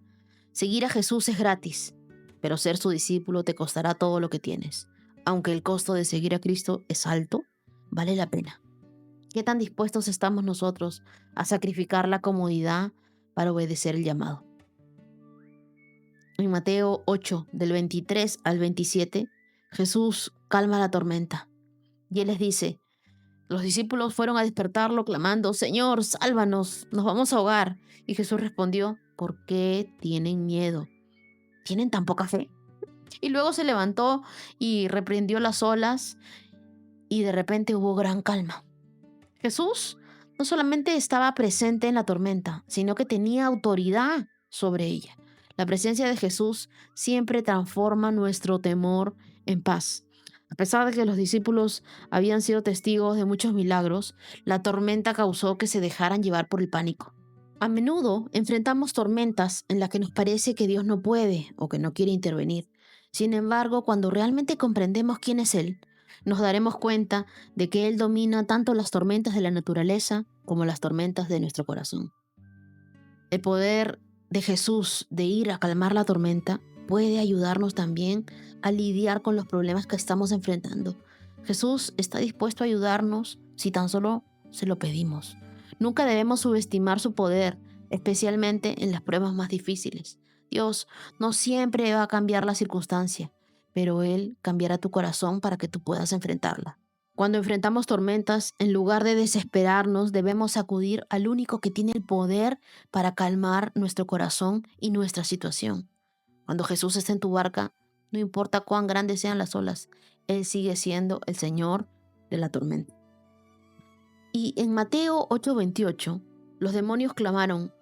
Speaker 3: Seguir a Jesús es gratis, pero ser su discípulo te costará todo lo que tienes. Aunque el costo de seguir a Cristo es alto, vale la pena. ¿Qué tan dispuestos estamos nosotros a sacrificar la comodidad para obedecer el llamado? En Mateo 8, del 23 al 27, Jesús calma la tormenta y Él les dice: los discípulos fueron a despertarlo clamando: «Señor, sálvanos, nos vamos a ahogar». Y Jesús respondió: «¿Por qué tienen miedo? ¿Tienen tan poca fe?». Y luego se levantó y reprendió las olas y de repente hubo gran calma. Jesús no solamente estaba presente en la tormenta, sino que tenía autoridad sobre ella. La presencia de Jesús siempre transforma nuestro temor en paz. A pesar de que los discípulos habían sido testigos de muchos milagros, la tormenta causó que se dejaran llevar por el pánico. A menudo enfrentamos tormentas en las que nos parece que Dios no puede o que no quiere intervenir. Sin embargo, cuando realmente comprendemos quién es Él, nos daremos cuenta de que Él domina tanto las tormentas de la naturaleza como las tormentas de nuestro corazón. El poder de Jesús de ir a calmar la tormenta puede ayudarnos también a lidiar con los problemas que estamos enfrentando. Jesús está dispuesto a ayudarnos si tan solo se lo pedimos. Nunca debemos subestimar su poder, especialmente en las pruebas más difíciles. Dios no siempre va a cambiar la circunstancia, pero Él cambiará tu corazón para que tú puedas enfrentarla. Cuando enfrentamos tormentas, en lugar de desesperarnos, debemos acudir al único que tiene el poder para calmar nuestro corazón y nuestra situación. Cuando Jesús está en tu barca, no importa cuán grandes sean las olas, Él sigue siendo el Señor de la tormenta. Y en Mateo 8:28, los demonios clamaron: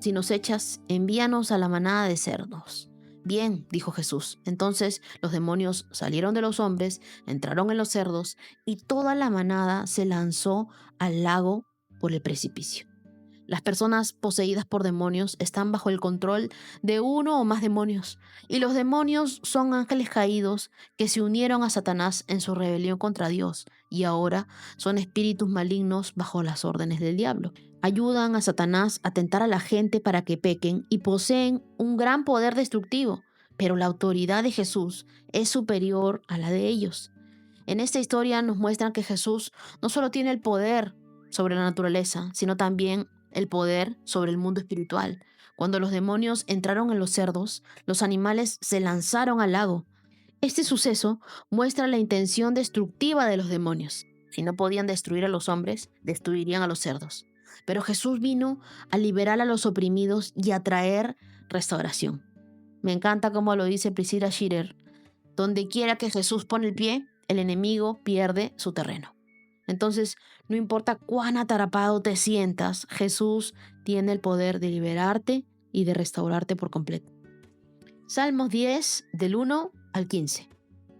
Speaker 3: si nos echas, envíanos a la manada de cerdos. Bien, dijo Jesús. Entonces los demonios salieron de los hombres, entraron en los cerdos, y toda la manada se lanzó al lago por el precipicio. Las personas poseídas por demonios están bajo el control de uno o más demonios, y los demonios son ángeles caídos que se unieron a Satanás en su rebelión contra Dios, y ahora son espíritus malignos bajo las órdenes del diablo. Ayudan a Satanás a tentar a la gente para que pequen y poseen un gran poder destructivo, pero la autoridad de Jesús es superior a la de ellos. En esta historia nos muestran que Jesús no solo tiene el poder sobre la naturaleza, sino también el poder sobre el mundo espiritual. Cuando los demonios entraron en los cerdos, los animales se lanzaron al lago. Este suceso muestra la intención destructiva de los demonios. Si no podían destruir a los hombres, destruirían a los cerdos. Pero Jesús vino a liberar a los oprimidos y a traer restauración. Me encanta cómo lo dice Priscilla Shirer: donde quiera que Jesús pone el pie, el enemigo pierde su terreno. Entonces, no importa cuán atrapado te sientas, Jesús tiene el poder de liberarte y de restaurarte por completo. Salmos 10, del 1 al 15.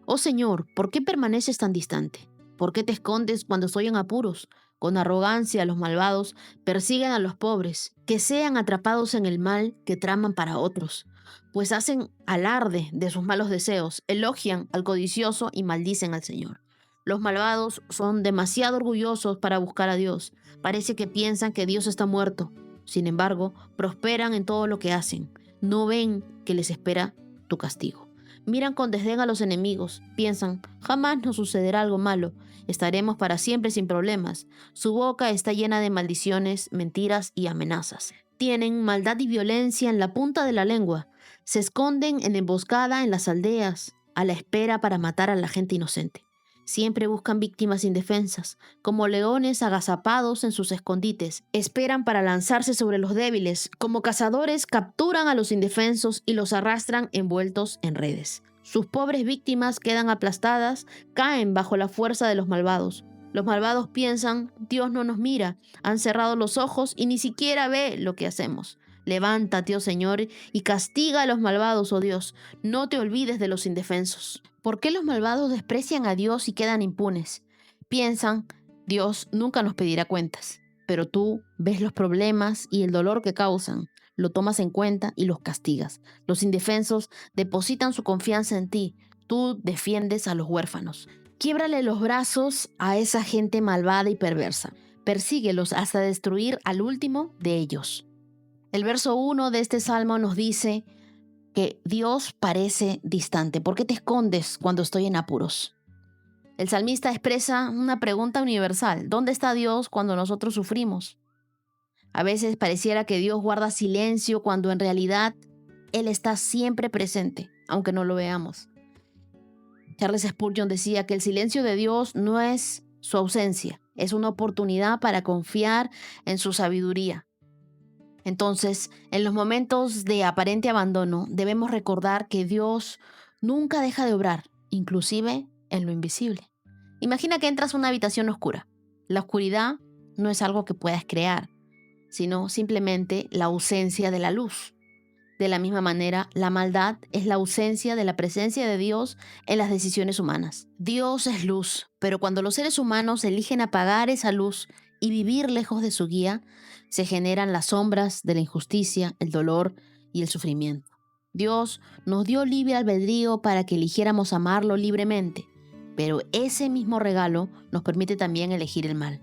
Speaker 3: Oh Señor, ¿por qué permaneces tan distante? ¿Por qué te escondes cuando estoy en apuros? Con arrogancia los malvados persiguen a los pobres, que sean atrapados en el mal que traman para otros, pues hacen alarde de sus malos deseos, elogian al codicioso y maldicen al Señor. Los malvados son demasiado orgullosos para buscar a Dios. Parece que piensan que Dios está muerto. Sin embargo, prosperan en todo lo que hacen. No ven que les espera tu castigo. Miran con desdén a los enemigos. Piensan: jamás nos sucederá algo malo. Estaremos para siempre sin problemas. Su boca está llena de maldiciones, mentiras y amenazas. Tienen maldad y violencia en la punta de la lengua. Se esconden en emboscada en las aldeas, a la espera para matar a la gente inocente. Siempre buscan víctimas indefensas, como leones agazapados en sus escondites. Esperan para lanzarse sobre los débiles. Como cazadores capturan a los indefensos y los arrastran envueltos en redes. Sus pobres víctimas quedan aplastadas, caen bajo la fuerza de los malvados. Los malvados piensan: Dios no nos mira, han cerrado los ojos y ni siquiera ve lo que hacemos. Levántate, oh Señor, y castiga a los malvados, oh Dios. No te olvides de los indefensos. ¿Por qué los malvados desprecian a Dios y quedan impunes? Piensan: Dios nunca nos pedirá cuentas. Pero tú ves los problemas y el dolor que causan, lo tomas en cuenta y los castigas. Los indefensos depositan su confianza en ti. Tú defiendes a los huérfanos. Quiébrale los brazos a esa gente malvada y perversa. Persíguelos hasta destruir al último de ellos. El verso 1 de este salmo nos dice que Dios parece distante. ¿Por qué te escondes cuando estoy en apuros? El salmista expresa una pregunta universal: ¿dónde está Dios cuando nosotros sufrimos? A veces pareciera que Dios guarda silencio cuando en realidad Él está siempre presente, aunque no lo veamos. Charles Spurgeon decía que el silencio de Dios no es su ausencia, es una oportunidad para confiar en su sabiduría. Entonces, en los momentos de aparente abandono, debemos recordar que Dios nunca deja de obrar, inclusive en lo invisible. Imagina que entras a una habitación oscura. La oscuridad no es algo que puedas crear, sino simplemente la ausencia de la luz. De la misma manera, la maldad es la ausencia de la presencia de Dios en las decisiones humanas. Dios es luz, pero cuando los seres humanos eligen apagar esa luz y vivir lejos de su guía, se generan las sombras de la injusticia, el dolor y el sufrimiento. Dios nos dio libre albedrío para que eligiéramos amarlo libremente, pero ese mismo regalo nos permite también elegir el mal.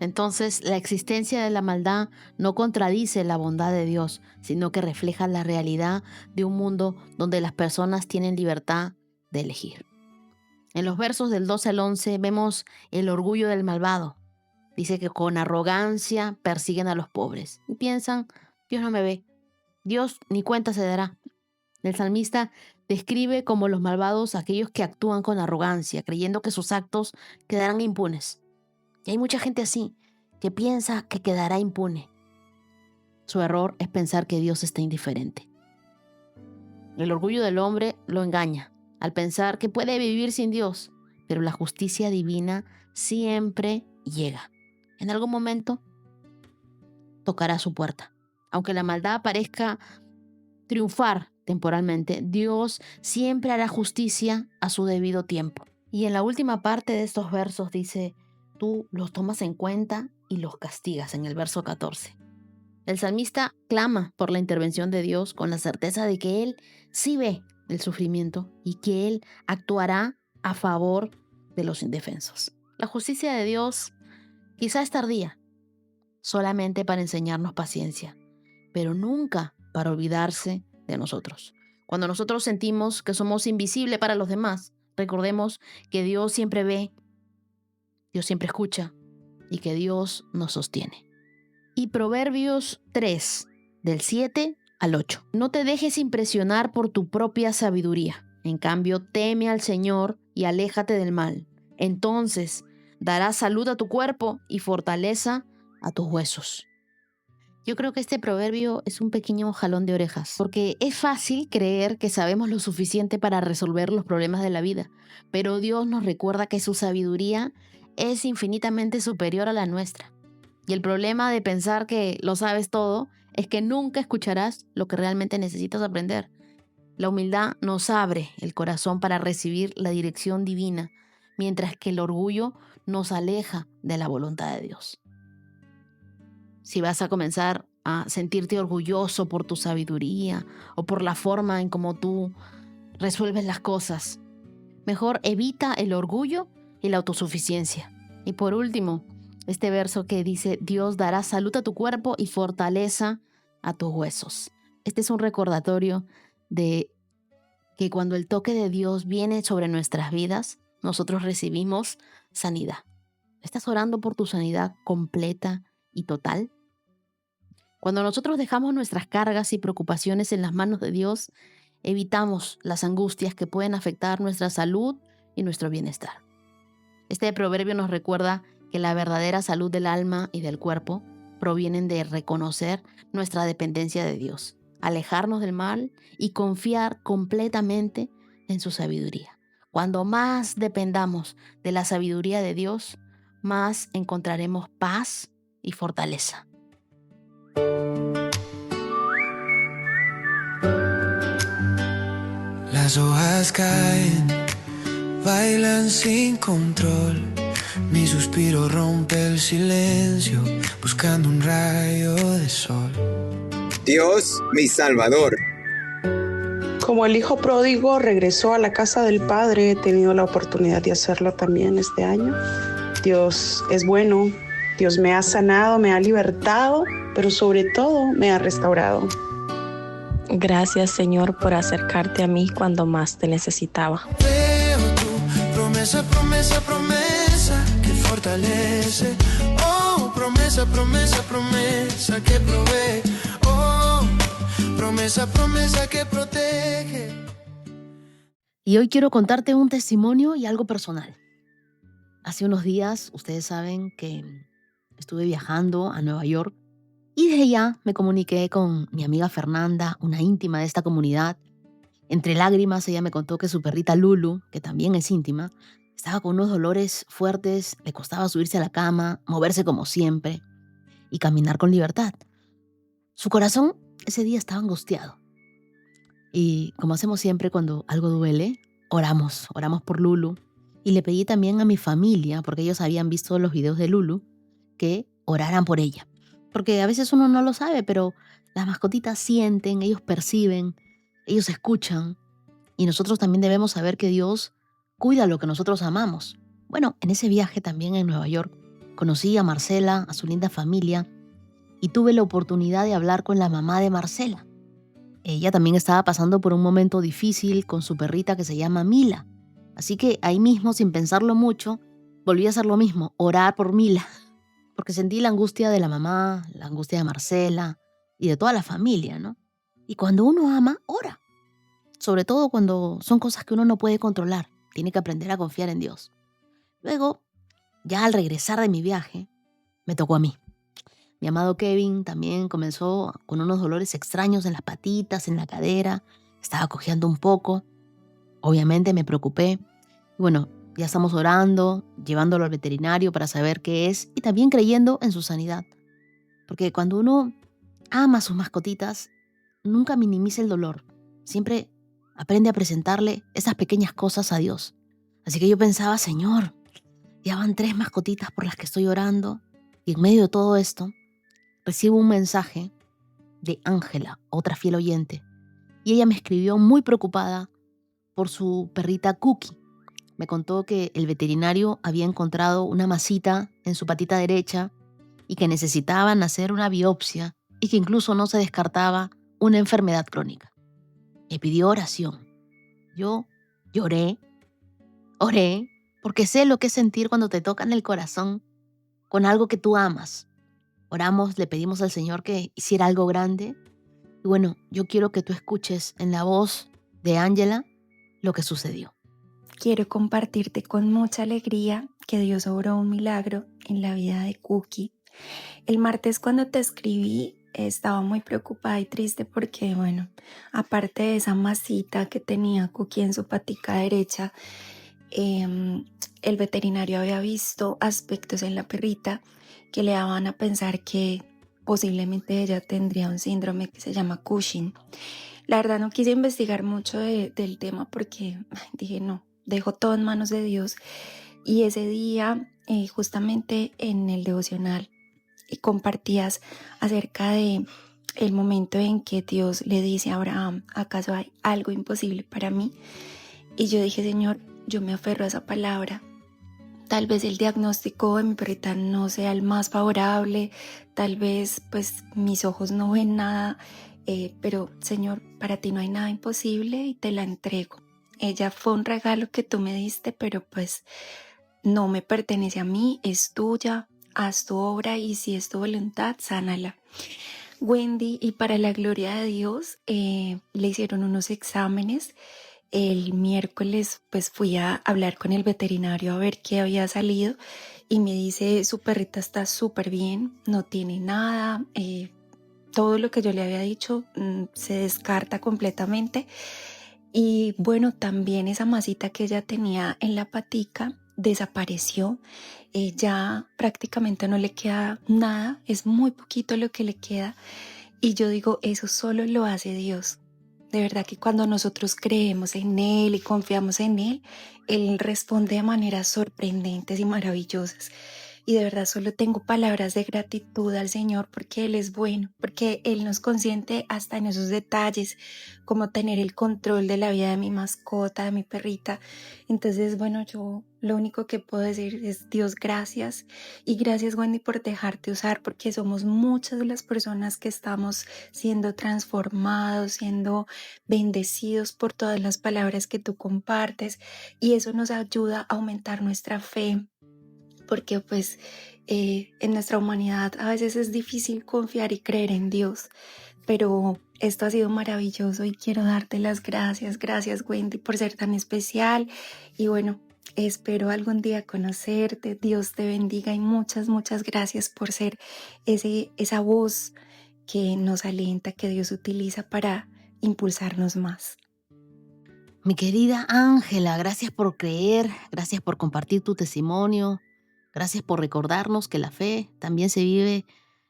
Speaker 3: Entonces, la existencia de la maldad no contradice la bondad de Dios, sino que refleja la realidad de un mundo donde las personas tienen libertad de elegir. En los versos del 12 al 11 vemos el orgullo del malvado. Dice que con arrogancia persiguen a los pobres y piensan, Dios no me ve, Dios ni cuenta se dará. El salmista describe como los malvados aquellos que actúan con arrogancia, creyendo que sus actos quedarán impunes. Y hay mucha gente así, que piensa que quedará impune. Su error es pensar que Dios está indiferente. El orgullo del hombre lo engaña, al pensar que puede vivir sin Dios, pero la justicia divina siempre llega. En algún momento tocará su puerta. Aunque la maldad parezca triunfar temporalmente, Dios siempre hará justicia a su debido tiempo. Y en la última parte de estos versos dice, tú los tomas en cuenta y los castigas, en el verso 14. El salmista clama por la intervención de Dios con la certeza de que Él sí ve el sufrimiento y que Él actuará a favor de los indefensos. La justicia de Dios quizá es tardía, solamente para enseñarnos paciencia, pero nunca para olvidarse de nosotros. Cuando nosotros sentimos que somos invisibles para los demás, recordemos que Dios siempre ve, Dios siempre escucha y que Dios nos sostiene. Y Proverbios 3, del 7 al 8. No te dejes impresionar por tu propia sabiduría. En cambio, teme al Señor y aléjate del mal. Entonces darás salud a tu cuerpo y fortaleza a tus huesos. Yo creo que este proverbio es un pequeño jalón de orejas, porque es fácil creer que sabemos lo suficiente para resolver los problemas de la vida, pero Dios nos recuerda que su sabiduría es infinitamente superior a la nuestra. Y el problema de pensar que lo sabes todo es que nunca escucharás lo que realmente necesitas aprender. La humildad nos abre el corazón para recibir la dirección divina, mientras que el orgullo nos aleja de la voluntad de Dios. Si vas a comenzar a sentirte orgulloso por tu sabiduría o por la forma en cómo tú resuelves las cosas, mejor evita el orgullo y la autosuficiencia. Y por último, este verso que dice, Dios dará salud a tu cuerpo y fortaleza a tus huesos. Este es un recordatorio de que cuando el toque de Dios viene sobre nuestras vidas, nosotros recibimos sanidad. ¿Estás orando por tu sanidad completa y total? Cuando nosotros dejamos nuestras cargas y preocupaciones en las manos de Dios, evitamos las angustias que pueden afectar nuestra salud y nuestro bienestar. Este proverbio nos recuerda que la verdadera salud del alma y del cuerpo provienen de reconocer nuestra dependencia de Dios, alejarnos del mal y confiar completamente en su sabiduría. Cuando más dependamos de la sabiduría de Dios, más encontraremos paz y fortaleza.
Speaker 2: Las hojas caen, bailan sin control. Mi suspiro rompe el silencio, buscando un rayo de sol.
Speaker 4: Dios, mi Salvador.
Speaker 5: Como el hijo pródigo regresó a la casa del padre, he tenido la oportunidad de hacerlo también este año. Dios es bueno, Dios me ha sanado, me ha libertado, pero sobre todo me ha restaurado.
Speaker 6: Gracias, Señor, por acercarte a mí cuando más te necesitaba.
Speaker 2: Veo tu promesa, promesa, promesa que fortalece. Oh, promesa, promesa, promesa que provee. Oh, promesa, promesa que protege.
Speaker 3: Y hoy quiero contarte un testimonio y algo personal. Hace unos días, ustedes saben que estuve viajando a Nueva York y desde allá me comuniqué con mi amiga Fernanda, una íntima de esta comunidad. Entre lágrimas, ella me contó que su perrita Lulu, que también es íntima, estaba con unos dolores fuertes, le costaba subirse a la cama, moverse como siempre y caminar con libertad. Su corazón ese día estaba angustiado. Y como hacemos siempre cuando algo duele, oramos por Lulu. Y le pedí también a mi familia, porque ellos habían visto los videos de Lulu, que oraran por ella. Porque a veces uno no lo sabe, pero las mascotitas sienten, ellos perciben, ellos escuchan. Y nosotros también debemos saber que Dios cuida lo que nosotros amamos. Bueno, en ese viaje también en Nueva York conocí a Marcela, a su linda familia, y tuve la oportunidad de hablar con la mamá de Marcela. Ella también estaba pasando por un momento difícil con su perrita que se llama Mila. Así que ahí mismo, sin pensarlo mucho, volví a hacer lo mismo, orar por Mila, porque sentí la angustia de la mamá, la angustia de Marcela y de toda la familia, ¿no? Y cuando uno ama, ora. Sobre todo cuando son cosas que uno no puede controlar. Tiene que aprender a confiar en Dios. Luego, ya al regresar de mi viaje, me tocó a mí. Mi amado Kevin también comenzó con unos dolores extraños en las patitas, en la cadera. Estaba cojeando un poco. Obviamente me preocupé. Y bueno, ya estamos orando, llevándolo al veterinario para saber qué es y también creyendo en su sanidad. Porque cuando uno ama a sus mascotitas, nunca minimiza el dolor. Siempre aprende a presentarle esas pequeñas cosas a Dios. Así que yo pensaba, Señor, ya van 3 mascotitas por las que estoy orando. Y en medio de todo esto, recibo un mensaje de Ángela, otra fiel oyente. Y ella me escribió muy preocupada por su perrita Cookie. Me contó que el veterinario había encontrado una masita en su patita derecha y que necesitaban hacer una biopsia y que incluso no se descartaba una enfermedad crónica. Me pidió oración. Yo lloré, oré, porque sé lo que es sentir cuando te tocan el corazón con algo que tú amas. Oramos, le pedimos al Señor que hiciera algo grande. Y bueno, yo quiero que tú escuches en la voz de Ángela lo que sucedió.
Speaker 7: Quiero compartirte con mucha alegría que Dios obró un milagro en la vida de Cookie. El martes cuando te escribí estaba muy preocupada y triste porque, bueno, aparte de esa masita que tenía Cookie en su patica derecha, el veterinario había visto aspectos en la perrita que le daban a pensar que posiblemente ella tendría un síndrome que se llama Cushing. La verdad no quise investigar mucho del tema porque dije no, dejo todo en manos de Dios. Y ese día justamente en el devocional compartías acerca de el momento en que Dios le dice a Abraham, ¿acaso hay algo imposible para mí? Y yo dije, Señor, yo me aferro a esa palabra. Tal vez el diagnóstico de mi perrita no sea el más favorable, tal vez pues mis ojos no ven nada, pero Señor, para ti no hay nada imposible y te la entrego. Ella fue un regalo que tú me diste, pero pues no me pertenece a mí, es tuya, haz tu obra y si es tu voluntad, sánala. Wendy, y para la gloria de Dios, le hicieron unos exámenes. El miércoles pues fui a hablar con el veterinario a ver qué había salido y me dice su perrita está súper bien, no tiene nada, todo lo que yo le había dicho se descarta completamente. Y bueno, también esa masita que ella tenía en la patica desapareció, ya prácticamente no le queda nada, es muy poquito lo que le queda y yo digo, eso solo lo hace Dios. De verdad que cuando nosotros creemos en Él y confiamos en Él responde de maneras sorprendentes y maravillosas. Y de verdad solo tengo palabras de gratitud al Señor porque Él es bueno, porque Él nos consiente hasta en esos detalles, como tener el control de la vida de mi mascota, de mi perrita. Entonces, bueno, yo lo único que puedo decir es Dios, gracias. Y gracias, Wendy, por dejarte usar, porque somos muchas de las personas que estamos siendo transformados, siendo bendecidos por todas las palabras que tú compartes. Y eso nos ayuda a aumentar nuestra fe. Porque pues en nuestra humanidad a veces es difícil confiar y creer en Dios, pero esto ha sido maravilloso y quiero darte las gracias. Gracias, Wendy, por ser tan especial y bueno, espero algún día conocerte. Dios te bendiga y muchas gracias por ser esa voz que nos alienta, que Dios utiliza para impulsarnos más.
Speaker 3: Mi querida Ángela, gracias por creer, gracias por compartir tu testimonio. Gracias por recordarnos que la fe también se vive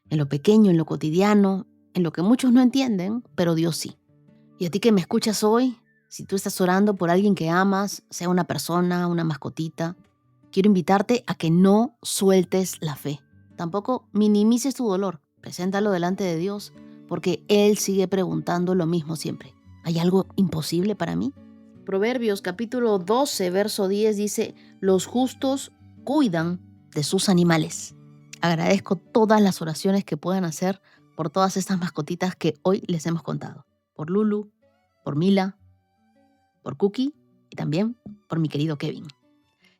Speaker 3: en lo pequeño, en lo cotidiano, en lo que muchos no entienden, pero Dios sí. Y a ti que me escuchas hoy, si tú estás orando por alguien que amas, sea una persona, una mascotita, quiero invitarte a que no sueltes la fe. Tampoco minimices tu dolor, preséntalo delante de Dios, porque Él sigue preguntando lo mismo siempre. ¿Hay algo imposible para mí? Proverbios capítulo 12, verso 10 dice, los justos cuidan de sus animales. Agradezco todas las oraciones que puedan hacer por todas estas mascotitas que hoy les hemos contado. Por Lulu, por Mila, por Cookie y también por mi querido Kevin.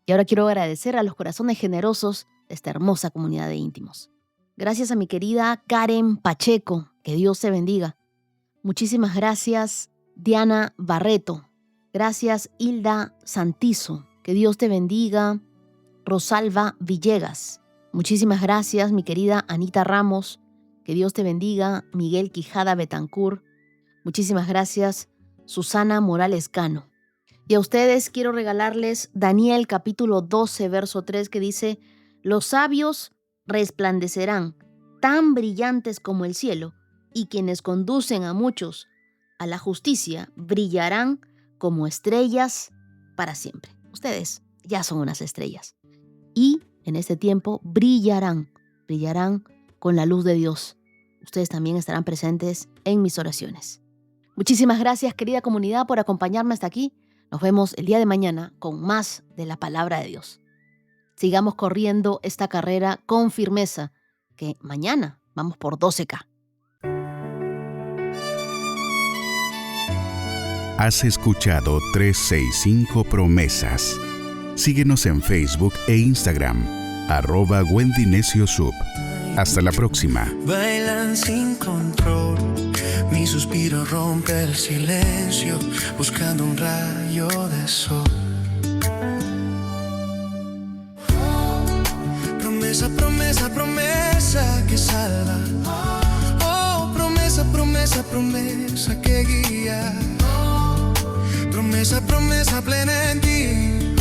Speaker 3: Y ahora quiero agradecer a los corazones generosos de esta hermosa comunidad de íntimos. Gracias a mi querida Karen Pacheco, que Dios te bendiga. Muchísimas gracias, Diana Barreto. Gracias, Hilda Santizo, que Dios te bendiga. Rosalba Villegas. Muchísimas gracias, mi querida Anita Ramos, que Dios te bendiga. Miguel Quijada Betancur. Muchísimas gracias, Susana Morales Cano. Y a ustedes quiero regalarles Daniel capítulo 12, verso 3, que dice, los sabios resplandecerán tan brillantes como el cielo, y quienes conducen a muchos a la justicia brillarán como estrellas para siempre. Ustedes ya son unas estrellas. Y en este tiempo brillarán con la luz de Dios. Ustedes también estarán presentes en mis oraciones. Muchísimas gracias, querida comunidad, por acompañarme hasta aquí. Nos vemos el día de mañana con más de la palabra de Dios. Sigamos corriendo esta carrera con firmeza, que mañana vamos por 12K.
Speaker 1: Has escuchado 365 Promesas. Síguenos en Facebook e Instagram, @Wendy Necio Sub. Hasta la próxima.
Speaker 2: Bailan sin control, mi suspiro rompe el silencio, buscando un rayo de sol. Promesa, promesa, promesa que salva. Oh, promesa, promesa, promesa que guía. Promesa, promesa plena en ti.